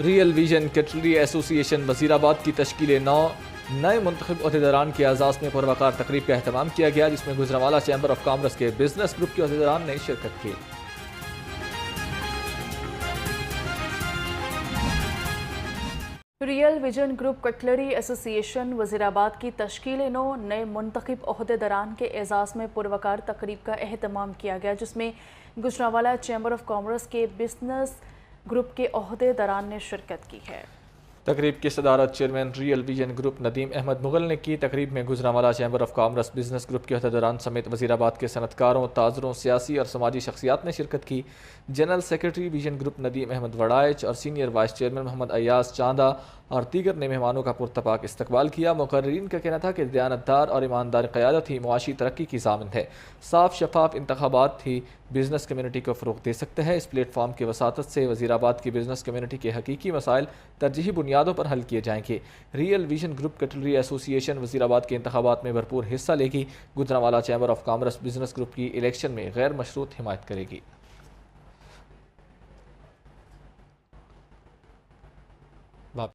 Real vision کیٹلری ایسوسی ایشن وزیرآباد کی تشکیل نو نئے منتخب عہدیداران کے اعزاز میں پروقار تقریب کا اہتمام کیا گیا، جس میں گجرانوالہ چیمبر آف کامرس کے بزنس گروپ کے عہدیداران نے شرکت کی۔ ریئل ویژن گروپ کٹلری ایسوسی ایشن وزیرآباد کی تشکیل نو نئے منتخب عہدیداران کے اعزاز میں پروقار تقریب کا اہتمام کیا گیا، جس میں گجرانوالہ چیمبر آف کامرس کے بزنس گروپ کے عہدیداران نے شرکت کی ہے۔ تقریب کی صدارت chairman real vision group Nadeem Ahmed Mughal نے کی۔ تقریب میں Gujranwala chamber of commerce business group کے عہدیداران سمیت وزیرآباد کے صنعتکاروں، تاجروں، سیاسی اور سماجی شخصیات نے شرکت کی۔ General secretary vision group Nadeem Ahmed Waraich اور senior vice chairman Muhammad Ayaz Chanda اور دیگر نے مہمانوں کا پرتپاک استقبال کیا۔ مقررین کا کہنا تھا کہ دیانتدار اور ایماندار قیادت ہی معاشی ترقی کی ضامن ہے۔ صاف شفاف انتخابات ہی بزنس کمیونٹی کو فروغ دے سکتے ہیں۔ اس پلیٹ فارم کی وساطت سے وزیرآباد کی بزنس کمیونٹی کے حقیقی مسائل ترجیحی بنیادوں پر حل کیے جائیں گے۔ ریئل ویژن گروپ کٹلری ایسوسی ایشن وزیرآباد کے انتخابات میں بھرپور حصہ لے گی۔ Gujranwala chamber of commerce business group کی الیکشن میں غیر مشروط حمایت کرے گی۔